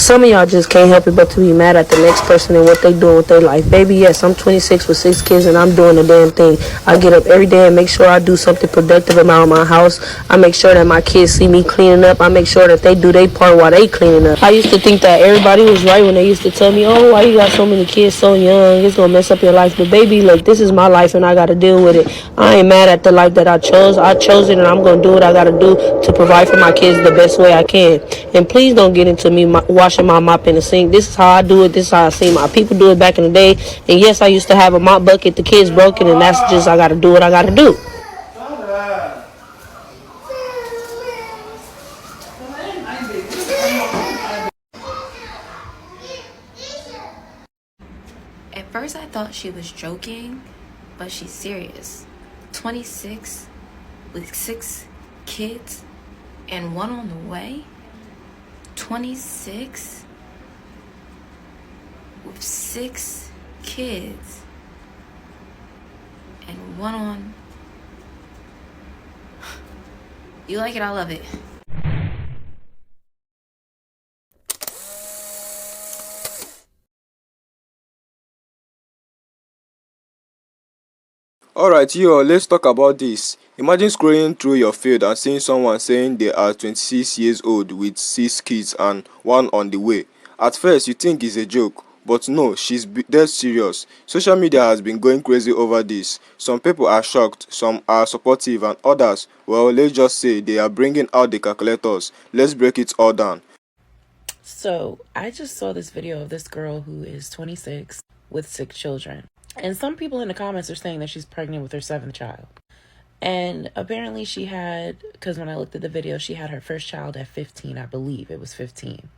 some of y'all just can't help it but to be mad at the next person and what they doing with their life. Baby, yes, I'm 26 with 6 kids and I'm doing the damn thing. I get up every day and make sure I do something productive around my house. I make sure that my kids see me cleaning up. I make sure that they do their part while they cleaning up. I used to think that everybody was right when they used to tell me, oh, why you got so many kids so young? It's gonna mess up your life. But baby, look, this is my life and I gotta deal with it. I ain't mad at the life that I chose. I chose it and I'm gonna do what I gotta do to provide for my kids the best way I can. And please don't get into me washing my mop in the sink. This is how I do it. This is how I see my people do it back in the day. And yes, I used to have a mop bucket. The kids broken, and that's just I gotta do what I gotta do. At first I thought she was joking, but she's serious. 26 with 6 kids and 1 on the way. 26 with 6 kids and 1 on. You like it? I love it. Alright, let's talk about this. Imagine scrolling through your feed and seeing someone saying they are 26 years old with 6 kids and 1 on the way. At first, you think it's a joke, but no, she's dead serious. Social media has been going crazy over this. Some people are shocked, some are supportive, and others, well, let's just say they are bringing out the calculators. Let's break it all down. So, I just saw this video of this girl who is 26 with 6 children. And some people in the comments are saying that she's pregnant with her 7th child. And apparently she had, because when I looked at the video, she had her first child at 15, I believe it was 15.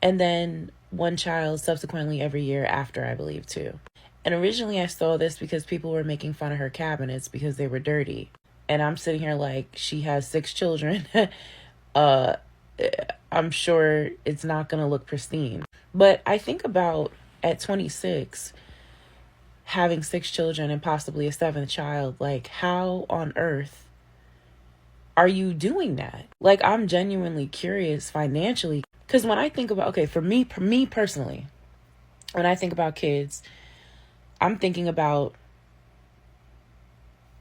And then 1 child subsequently every year after, I believe, too. And originally I saw this because people were making fun of her cabinets because they were dirty. And I'm sitting here like, she has 6 children. I'm sure it's not going to look pristine. But I think about at 26, having 6 children and possibly a 7th child, like, how on earth are you doing that? Like, I'm genuinely curious financially, because when I think about, okay, for me personally, when I think about kids, I'm thinking about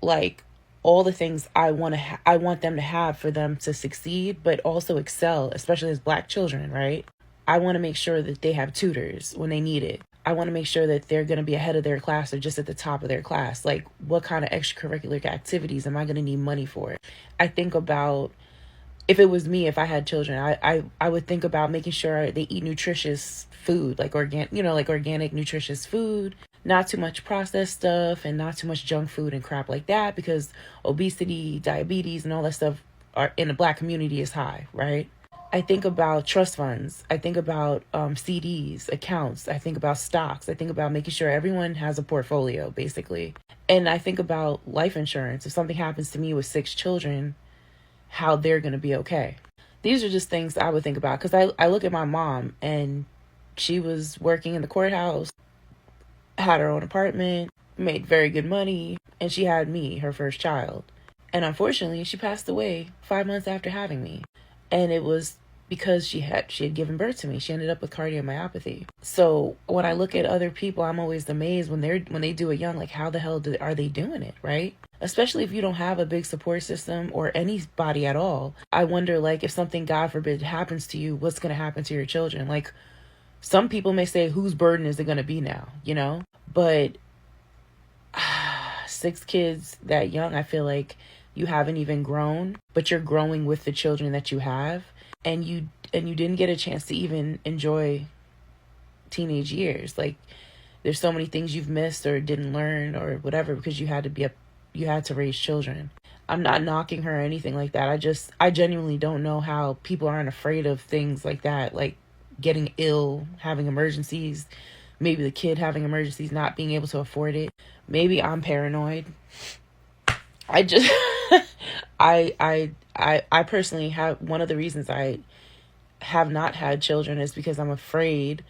like all the things I want them to have for them to succeed, but also excel, especially as Black children, right? I want to make sure that they have tutors when they need it. I want to make sure that they're going to be ahead of their class or just at the top of their class. Like, what kind of extracurricular activities am I going to need money for? I think about, if it was me, if I had children, I would think about making sure they eat nutritious food, like organic, nutritious food, not too much processed stuff and not too much junk food and crap like that, because obesity, diabetes, and all that stuff are in the Black community is high, right? I think about trust funds. I think about CDs, accounts. I think about stocks. I think about making sure everyone has a portfolio, basically. And I think about life insurance. If something happens to me with 6 children, how they're going to be okay. These are just things I would think about, because I look at my mom, and she was working in the courthouse, had her own apartment, made very good money, and she had me, her first child. And unfortunately, she passed away 5 months after having me. And it was because she had given birth to me. She ended up with cardiomyopathy. So when I look at other people, I'm always amazed when they do it young, like, how the hell are they doing it, right? Especially if you don't have a big support system or anybody at all. I wonder, like, if something, God forbid, happens to you, what's going to happen to your children? Like, some people may say, whose burden is it going to be now, you know? But 6 kids that young, I feel like you haven't even grown, but you're growing with the children that you have, and you didn't get a chance to even enjoy teenage years. Like, there's so many things you've missed or didn't learn or whatever because you had to raise children. I'm not knocking her or anything like that. I genuinely don't know how people aren't afraid of things like that, like getting ill, having emergencies, maybe the kid having emergencies, not being able to afford it. Maybe I'm paranoid. I just I personally have, one of the reasons I have not had children is because I'm afraid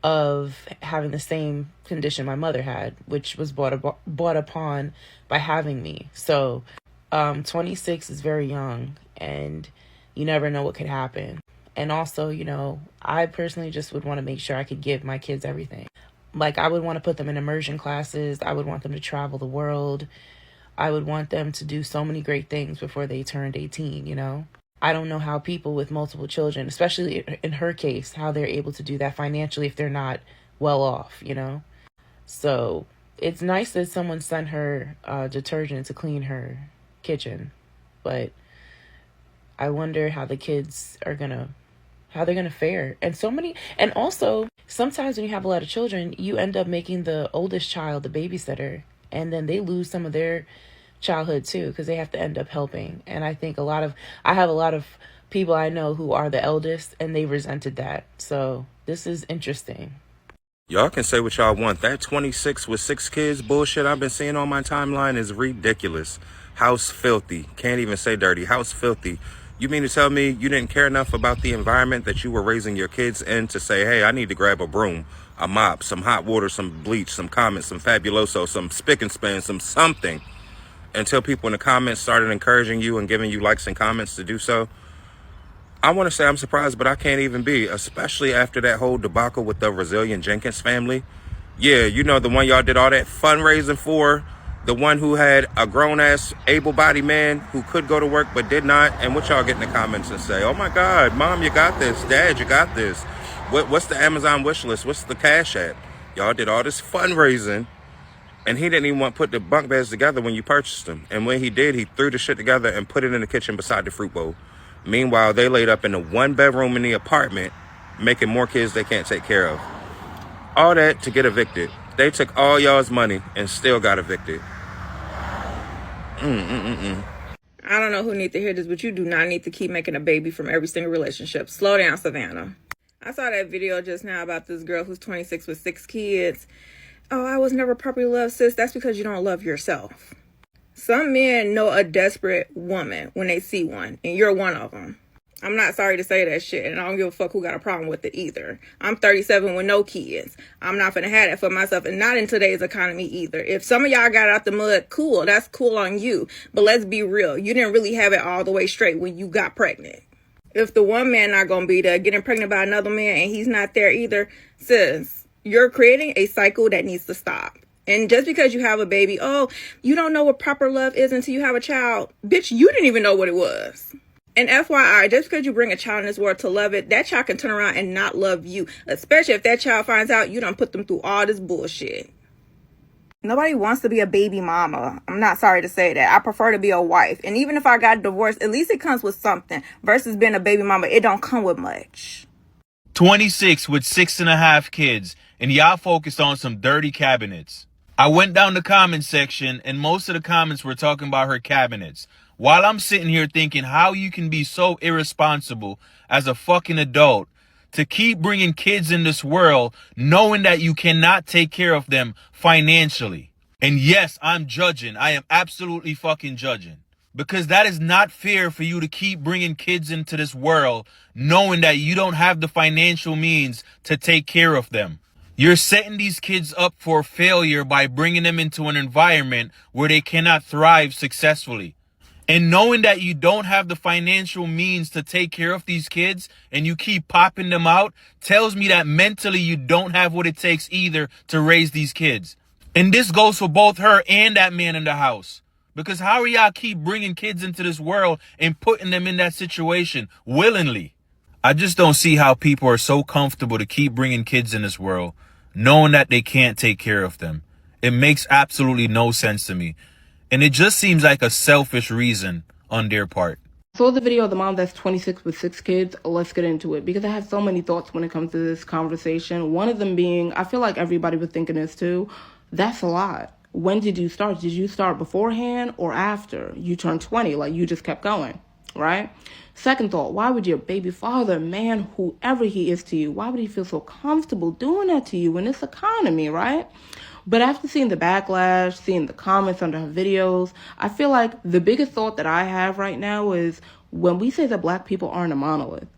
of having the same condition my mother had, which was brought upon by having me. So 26 is very young, and you never know what could happen. And also, you know, I personally just would want to make sure I could give my kids everything. Like, I would want to put them in immersion classes. I would want them to travel the world. I would want them to do so many great things before they turned 18, you know? I don't know how people with multiple children, especially in her case, how they're able to do that financially if they're not well off, you know? So it's nice that someone sent her detergent to clean her kitchen, but I wonder how the kids are how they're gonna fare. And also sometimes when you have a lot of children, you end up making the oldest child the babysitter, and then they lose some of their childhood too because they have to end up helping. And I think I have a lot of people I know who are the eldest, and they resented that. So this is interesting. Y'all can say what y'all want. That 26 with 6 kids bullshit I've been seeing on my timeline is ridiculous. House filthy. Can't even say dirty. House filthy. You mean to tell me you didn't care enough about the environment that you were raising your kids in to say, hey, I need to grab a broom, a mop, some hot water, some bleach, some Comet, some Fabuloso, some Spick and Span, some something, until people in the comments started encouraging you and giving you likes and comments to do so? I want to say I'm surprised, but I can't even be, especially after that whole debacle with the Resilient Jenkins family. Yeah, you know, the one y'all did all that fundraising for, the one who had a grown-ass, able-bodied man who could go to work but did not. And what y'all get in the comments and say, oh my God, Mom, you got this. Dad, you got this. What's the Amazon wish list? What's the Cash App? Y'all did all this fundraising, and he didn't even want to put the bunk beds together when you purchased them. And when he did, he threw the shit together and put it in the kitchen beside the fruit bowl. Meanwhile, they laid up in the 1 bedroom in the apartment, making more kids they can't take care of. All that to get evicted. They took all y'all's money and still got evicted. I don't know who needs to hear this, but you do not need to keep making a baby from every single relationship. Slow down, Savannah. I saw that video just now about this girl who's 26 with 6 kids. Oh, I was never properly loved, sis. That's because you don't love yourself. Some men know a desperate woman when they see one, and you're one of them. I'm not sorry to say that shit, and I don't give a fuck who got a problem with it either. I'm 37 with no kids. I'm not finna have that for myself, and not in today's economy either. If some of y'all got out the mud, cool. That's cool on you. But let's be real. You didn't really have it all the way straight when you got pregnant. If the one man not gonna be there, getting pregnant by another man, and he's not there either, sis, you're creating a cycle that needs to stop. And just because you have a baby, oh, you don't know what proper love is until you have a child. Bitch, you didn't even know what it was. And FYI, just because you bring a child in this world to love it, that child can turn around and not love you. Especially if that child finds out you done put them through all this bullshit. Nobody wants to be a baby mama. I'm not sorry to say that. I prefer to be a wife. And even if I got divorced, at least it comes with something. Versus being a baby mama, it don't come with much. 26 with 6.5 kids, and y'all focused on some dirty cabinets. I went down the comment section, and most of the comments were talking about her cabinets. While I'm sitting here thinking how you can be so irresponsible as a fucking adult to keep bringing kids in this world knowing that you cannot take care of them financially. And yes, I'm judging. I am absolutely fucking judging. Because that is not fair for you to keep bringing kids into this world knowing that you don't have the financial means to take care of them. You're setting these kids up for failure by bringing them into an environment where they cannot thrive successfully. And knowing that you don't have the financial means to take care of these kids and you keep popping them out tells me that mentally you don't have what it takes either to raise these kids. And this goes for both her and that man in the house. Because how are y'all keep bringing kids into this world and putting them in that situation willingly? I just don't see how people are so comfortable to keep bringing kids in this world knowing that they can't take care of them. It makes absolutely no sense to me. And it just seems like a selfish reason on their part. So the video of the mom that's 26 with 6 kids, let's get into it. Because I have so many thoughts when it comes to this conversation. One of them being, I feel like everybody was thinking this too, that's a lot. When did you start? Did you start beforehand or after you turned 20? Like you just kept going, right? Second thought, why would your baby father, man, whoever he is to you, why would he feel so comfortable doing that to you in this economy, right? But after seeing the backlash, seeing the comments under her videos, I feel like the biggest thought that I have right now is when we say that Black people aren't a monolith,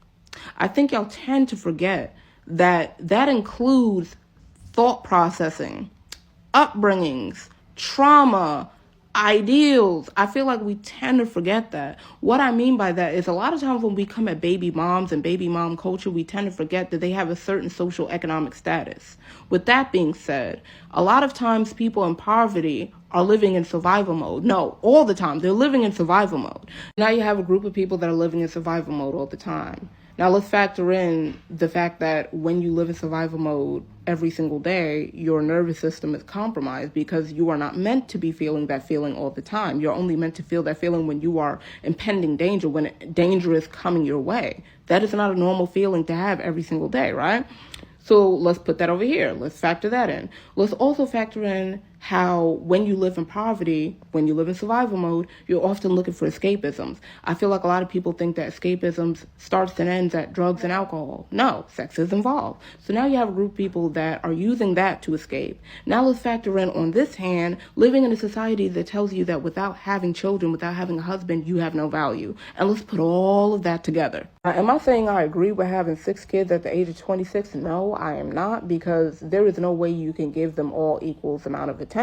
I think y'all tend to forget that that includes thought processing, upbringings, trauma, ideals. I feel like we tend to forget that. What I mean by that is a lot of times when we come at baby moms and baby mom culture, we tend to forget that they have a certain social economic status. With that being said, a lot of times people in poverty are living in survival mode. No, all the time. They're living in survival mode. Now you have a group of people that are living in survival mode all the time. Now let's factor in the fact that when you live in survival mode every single day, your nervous system is compromised because you are not meant to be feeling that feeling all the time. You're only meant to feel that feeling when you are impending danger, when danger is coming your way. That is not a normal feeling to have every single day, right? So let's put that over here. Let's factor that in. Let's also factor in how when you live in poverty, when you live in survival mode, you're often looking for escapisms. I feel like a lot of people think that escapisms starts and ends at drugs and alcohol. No, sex is involved. So now you have a group of people that are using that to escape. Now let's factor in, on this hand, living in a society that tells you that without having children, without having a husband, you have no value. And let's put all of that together. Am I saying I agree with having 6 kids at the age of 26? No, I am not, because there is no way you can give them all equal amount of attention.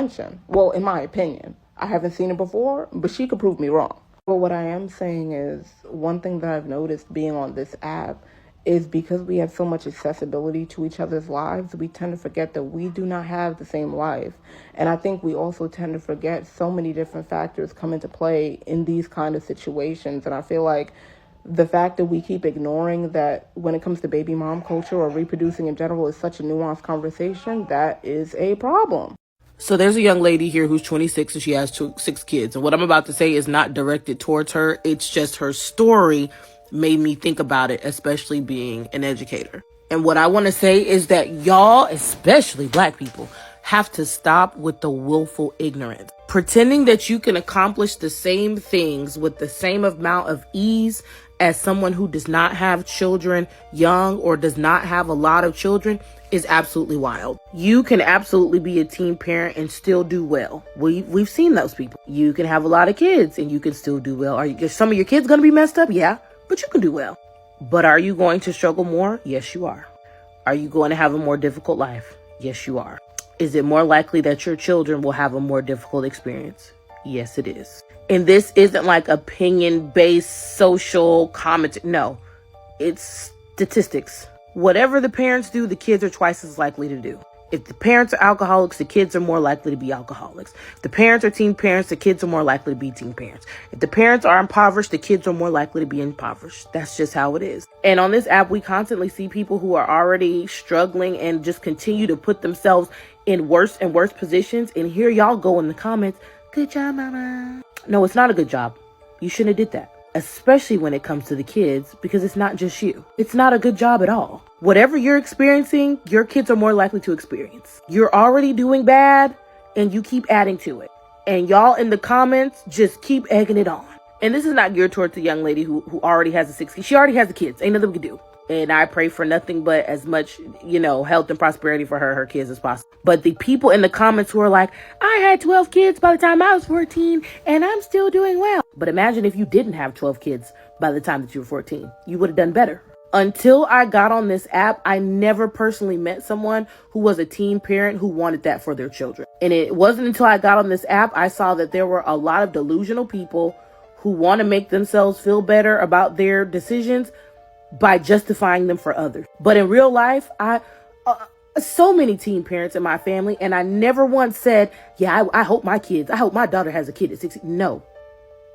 Well, in my opinion. I haven't seen it before, but she could prove me wrong. But what I am saying is, one thing that I've noticed being on this app is because we have so much accessibility to each other's lives, we tend to forget that we do not have the same life. And I think we also tend to forget so many different factors come into play in these kind of situations. And I feel like the fact that we keep ignoring that when it comes to baby mom culture or reproducing in general is such a nuanced conversation, that is a problem. So there's a young lady here who's 26 and she has 6 kids. And what I'm about to say is not directed towards her. It's just her story made me think about it, especially being an educator. And what I want to say is that y'all, especially black people, have to stop with the willful ignorance. Pretending that you can accomplish the same things with the same amount of ease as someone who does not have children young or does not have a lot of children is absolutely wild. You can absolutely be a teen parent and still do well. We've seen those people. You can have a lot of kids and you can still do well. Are some of your kids going to be messed up? Yeah, but you can do well. But are you going to struggle more? Yes, you are. Are you going to have a more difficult life? Yes, you are. Is it more likely that your children will have a more difficult experience? Yes, it is. And this isn't like opinion-based social comment. No, it's statistics. Whatever the parents do, the kids are twice as likely to do. If the parents are alcoholics, the kids are more likely to be alcoholics. If the parents are teen parents, the kids are more likely to be teen parents. If the parents are impoverished, the kids are more likely to be impoverished. That's just how it is. And on this app, we constantly see people who are already struggling and just continue to put themselves in worse and worse positions. And here y'all go in the comments, good job, mama. No, it's not a good job. You shouldn't have did that. Especially when it comes to the kids, because it's not just you. It's not a good job at all. Whatever you're experiencing, your kids are more likely to experience. You're already doing bad and you keep adding to it. And y'all in the comments just keep egging it on. And this is not geared towards the young lady who already has the 6 kids. She already has the kids. Ain't nothing we can do. And I pray for nothing but as much, health and prosperity for her kids as possible. But the people in the comments who are like, I had 12 kids by the time I was 14 and I'm still doing well. But imagine if you didn't have 12 kids by the time that you were 14. You would have done better. Until I got on this app, I never personally met someone who was a teen parent who wanted that for their children. And it wasn't until I got on this app, I saw that there were a lot of delusional people who want to make themselves feel better about their decisions by justifying them for others. But in real life, so many teen parents in my family, and I never once said, yeah, I hope my daughter has a kid at 16. No,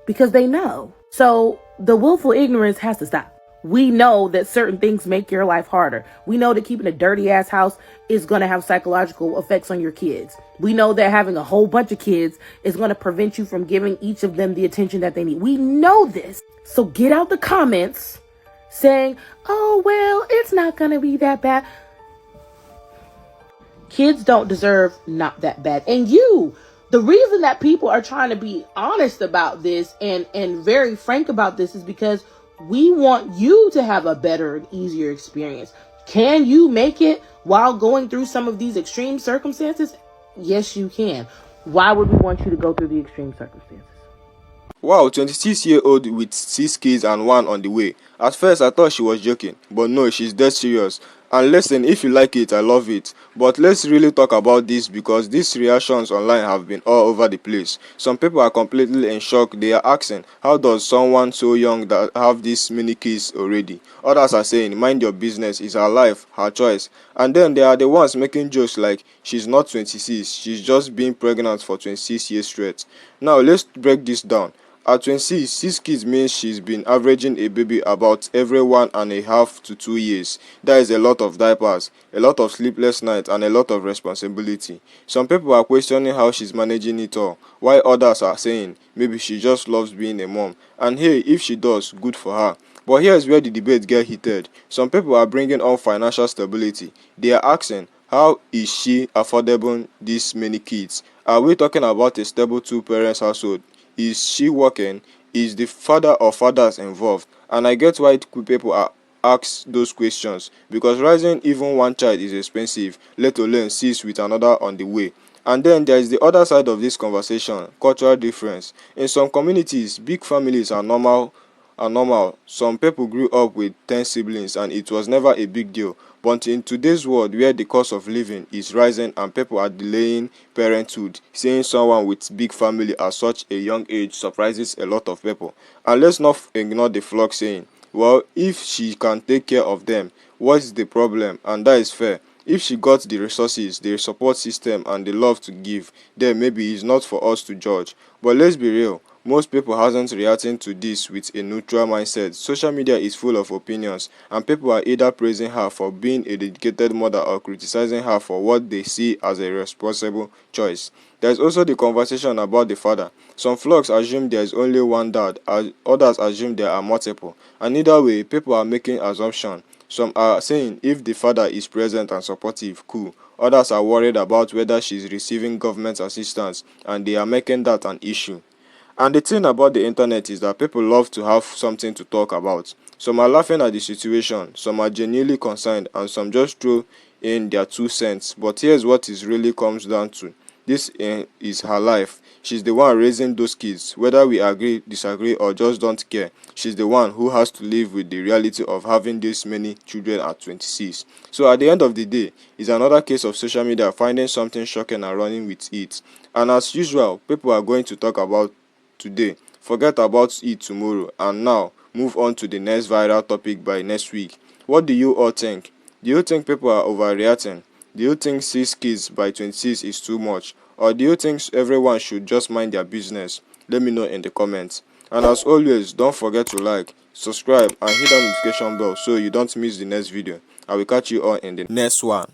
because they know. So the willful ignorance has to stop. We know that certain things make your life harder. We know that keeping a dirty ass house is going to have psychological effects on your kids. We know that having a whole bunch of kids is going to prevent you from giving each of them the attention that they need. We know this. So get out the comments saying, oh, well, it's not going to be that bad. Kids don't deserve not that bad. And the reason that people are trying to be honest about this and very frank about this is because we want you to have a better and easier experience. Can you make it while going through some of these extreme circumstances? Yes, you can. Why would we want you to go through the extreme circumstances? Wow, 26-year-old with 6 kids and 1 on the way. At first, I thought she was joking, but no, she's dead serious. And listen, if you like it, I love it. But let's really talk about this because these reactions online have been all over the place. Some people are completely in shock. They are asking, how does someone so young that have this many kids already? Others are saying, mind your business, it's her life, her choice. And then there are the ones making jokes like, she's not 26, she's just been pregnant for 26 years straight. Now let's break this down. At 26, 6 kids means she's been averaging a baby about every 1.5 to 2 years. That is a lot of diapers, a lot of sleepless nights, and a lot of responsibility. Some people are questioning how she's managing it all, while others are saying maybe she just loves being a mom. And hey, if she does, good for her. But here's where the debate gets heated. Some people are bringing on financial stability. They are asking, how is she affordable these many kids? Are we talking about a stable two-parents household? Is she working? Is the father or fathers involved? And I get why people are ask those questions, because raising even one child is expensive, let alone 6 with another on the way. And then there is the other side of this conversation, cultural difference. In some communities, big families are normal. Some people grew up with 10 siblings and it was never a big deal. But in today's world where the cost of living is rising and people are delaying parenthood, seeing someone with big family at such a young age surprises a lot of people. And let's not ignore the flock saying, well, if she can take care of them, what's the problem? And that is fair. If she got the resources, the support system, and the love to give, then maybe it's not for us to judge. But let's be real, most people hasn't reacting to this with a neutral mindset. Social media is full of opinions, and people are either praising her for being a dedicated mother or criticizing her for what they see as a responsible choice. There's also the conversation about the father. Some flocks assume there is only one dad, as others assume there are multiple. And either way, people are making assumptions. Some are saying if the father is present and supportive, cool. Others are worried about whether she's receiving government assistance, and they are making that an issue. And the thing about the internet is that people love to have something to talk about. Some are laughing at the situation, some are genuinely concerned, and some just throw in their 2 cents. But here's what it really comes down to. This is her life. She's the one raising those kids. Whether we agree, disagree, or just don't care, she's the one who has to live with the reality of having this many children at 26. So at the end of the day, it's another case of social media finding something shocking and running with it. And as usual, people are going to talk about today, forget about it tomorrow, and now move on to the next viral topic by next week. What do you all think? Do you think people are overreacting? Do you think 6 kids by 26 is too much? Or do you think everyone should just mind their business? Let me know in the comments. And as always, don't forget to like, subscribe, and hit that notification bell so you don't miss the next video. I will catch you all in the next one.